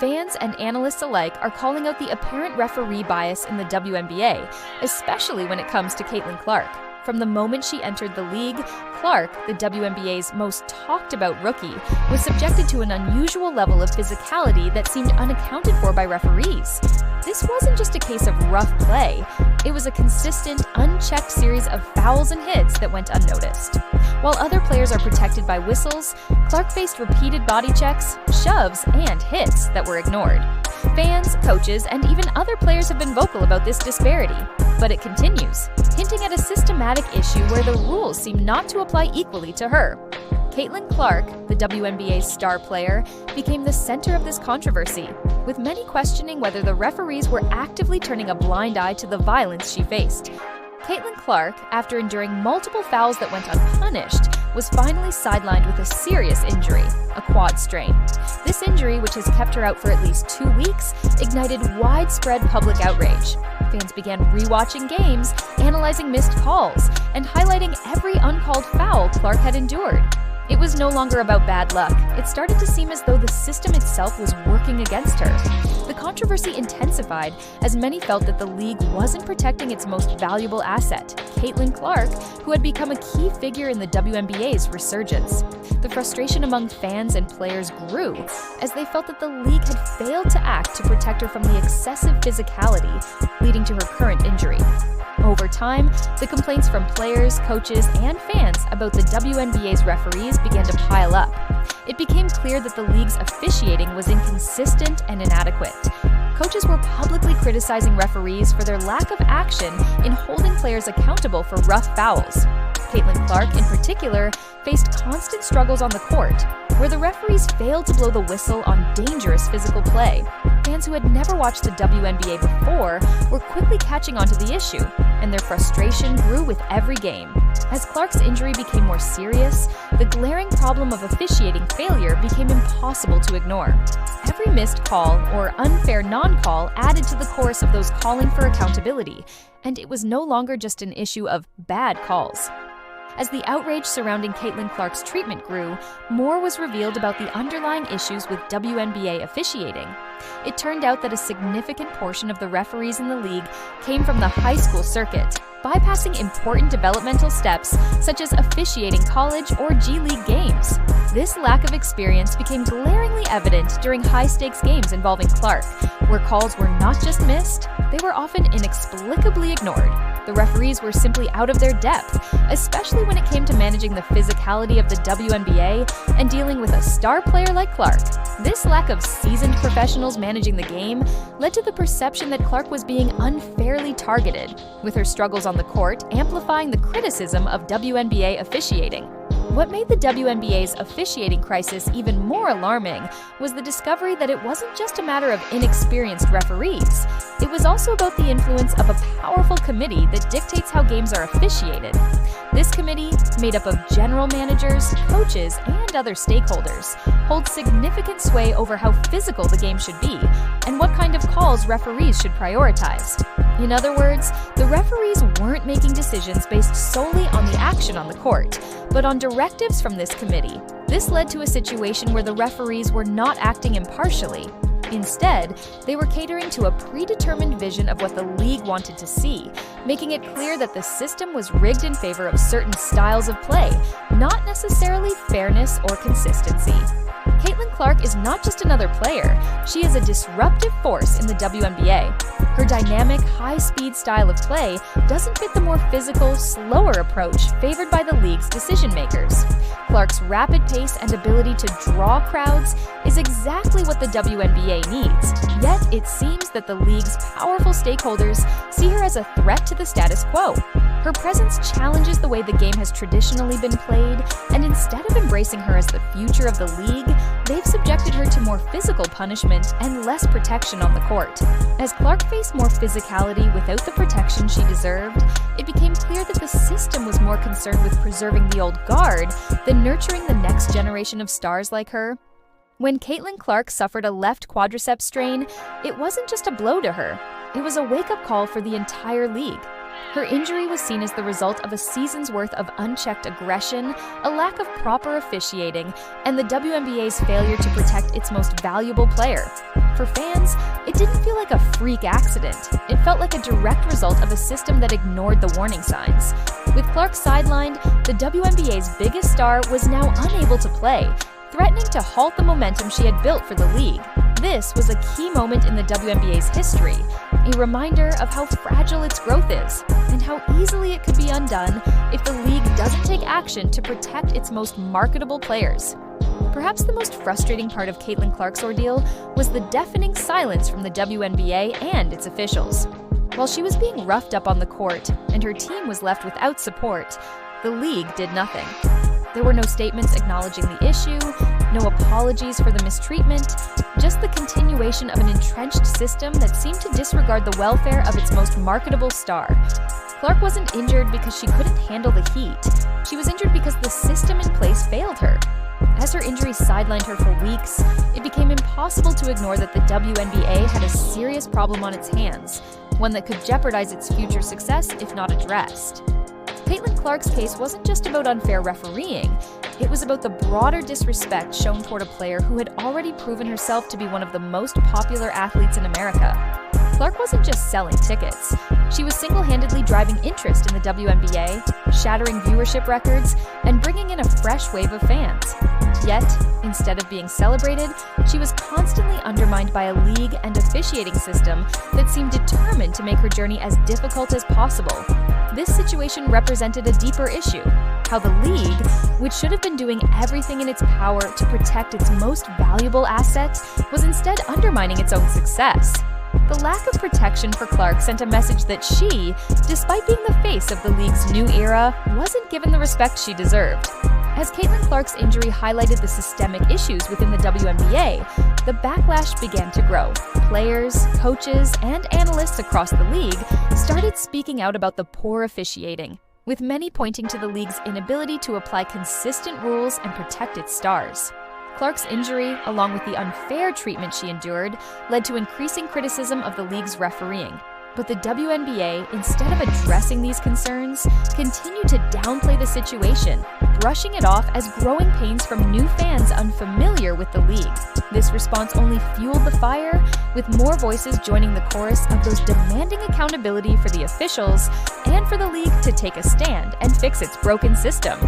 Fans and analysts alike are calling out the apparent referee bias in the WNBA, especially when it comes to Caitlin Clark. From the moment she entered the league, Clark, the WNBA's most talked-about rookie, was subjected to an unusual level of physicality that seemed unaccounted for by referees. This wasn't just a case of rough play. It was a consistent, unchecked series of fouls and hits that went unnoticed. While other players are protected by whistles, Clark faced repeated body checks, shoves, and hits that were ignored. Fans, coaches, and even other players have been vocal about this disparity. But it continues, hinting at a systematic issue where the rules seem not to apply equally to her. Caitlin Clark, the WNBA's star player, became the center of this controversy, with many questioning whether the referees were actively turning a blind eye to the violence she faced. Caitlin Clark, after enduring multiple fouls that went unpunished, was finally sidelined with a serious injury, a quad strain. This injury, which has kept her out for at least 2 weeks, ignited widespread public outrage. Fans began rewatching games, analyzing missed calls, and highlighting every uncalled foul Clark had endured. It was no longer about bad luck. It started to seem as though the system itself was working against her. The controversy intensified as many felt that the league wasn't protecting its most valuable asset, Caitlin Clark, who had become a key figure in the WNBA's resurgence. The frustration among fans and players grew as they felt that the league had failed to act to protect her from the excessive physicality, leading to her current injury. Over time, the complaints from players, coaches, and fans about the WNBA's referees began to pile up. It became clear that the league's officiating was inconsistent and inadequate. Coaches were publicly criticizing referees for their lack of action in holding players accountable for rough fouls. Caitlin Clark, in particular, faced constant struggles on the court, where the referees failed to blow the whistle on dangerous physical play. Fans who had never watched the WNBA before were quickly catching on to the issue, and their frustration grew with every game. As Clark's injury became more serious, the glaring problem of officiating failure became impossible to ignore. Every missed call or unfair non-call added to the chorus of those calling for accountability, and it was no longer just an issue of bad calls. As the outrage surrounding Caitlin Clark's treatment grew, more was revealed about the underlying issues with WNBA officiating. It turned out that a significant portion of the referees in the league came from the high school circuit, bypassing important developmental steps such as officiating college or G League games. This lack of experience became glaringly evident during high-stakes games involving Clark, where calls were not just missed, they were often inexplicably ignored. The referees were simply out of their depth, especially when it came to managing the physicality of the WNBA and dealing with a star player like Clark. This lack of seasoned professionals managing the game led to the perception that Clark was being unfairly targeted, with her struggles on the court amplifying the criticism of WNBA officiating. What made the WNBA's officiating crisis even more alarming was the discovery that it wasn't just a matter of inexperienced referees. It was also about the influence of a powerful committee that dictates how games are officiated. This committee, made up of general managers, coaches, and other stakeholders, holds significant sway over how physical the game should be and what kind of calls referees should prioritize. In other words, the referees weren't making decisions based solely on the action on the court, but on directives from this committee. This led to a situation where the referees were not acting impartially. Instead, they were catering to a predetermined vision of what the league wanted to see, making it clear that the system was rigged in favor of certain styles of play, not necessarily fairness or consistency. Caitlin Clark is not just another player, she is a disruptive force in the WNBA. Her dynamic, high-speed style of play doesn't fit the more physical, slower approach favored by the league's decision-makers. Clark's rapid pace and ability to draw crowds is exactly what the WNBA needs, yet it seems that the league's powerful stakeholders see her as a threat to the status quo. Her presence challenges the way the game has traditionally been played, and instead of embracing her as the future of the league, they've subjected her to more physical punishment and less protection on the court. As Clark faced more physicality without the protection she deserved, it became clear that the system was more concerned with preserving the old guard than nurturing the next generation of stars like her. When Caitlin Clark suffered a left quadriceps strain, it wasn't just a blow to her. It was a wake-up call for the entire league. Her injury was seen as the result of a season's worth of unchecked aggression, a lack of proper officiating, and the WNBA's failure to protect its most valuable player. For fans, it didn't feel like a freak accident. It felt like a direct result of a system that ignored the warning signs. With Clark sidelined, the WNBA's biggest star was now unable to play, threatening to halt the momentum she had built for the league. This was a key moment in the WNBA's history, a reminder of how fragile its growth is and how easily it could be undone if the league doesn't take action to protect its most marketable players. Perhaps the most frustrating part of Caitlin Clark's ordeal was the deafening silence from the WNBA and its officials. While she was being roughed up on the court and her team was left without support, the league did nothing. There were no statements acknowledging the issue, no apologies for the mistreatment, just the continuation of an entrenched system that seemed to disregard the welfare of its most marketable star. Clark wasn't injured because she couldn't handle the heat. She was injured because the system in place failed her. As her injury sidelined her for weeks, it became impossible to ignore that the WNBA had a serious problem on its hands, one that could jeopardize its future success if not addressed. Caitlin Clark's case wasn't just about unfair refereeing, it was about the broader disrespect shown toward a player who had already proven herself to be one of the most popular athletes in America. Clark wasn't just selling tickets. She was single-handedly driving interest in the WNBA, shattering viewership records, and bringing in a fresh wave of fans. Yet, instead of being celebrated, she was constantly undermined by a league and officiating system that seemed determined to make her journey as difficult as possible. This situation represented a deeper issue: how the league, which should have been doing everything in its power to protect its most valuable assets, was instead undermining its own success. The lack of protection for Clark sent a message that she, despite being the face of the league's new era, wasn't given the respect she deserved. As Caitlin Clark's injury highlighted the systemic issues within the WNBA, the backlash began to grow. Players, coaches, and analysts across the league started speaking out about the poor officiating, with many pointing to the league's inability to apply consistent rules and protect its stars. Clark's injury, along with the unfair treatment she endured, led to increasing criticism of the league's refereeing. But the WNBA, instead of addressing these concerns, continued to downplay the situation, brushing it off as growing pains from new fans unfamiliar with the league. This response only fueled the fire, with more voices joining the chorus of those demanding accountability for the officials and for the league to take a stand and fix its broken system.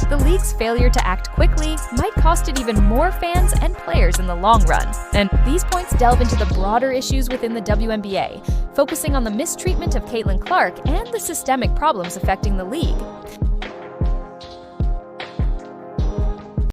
The league's failure to act quickly might cost it even more fans and players in the long run. And these points delve into the broader issues within the WNBA, focusing on the mistreatment of Caitlin Clark and the systemic problems affecting the league.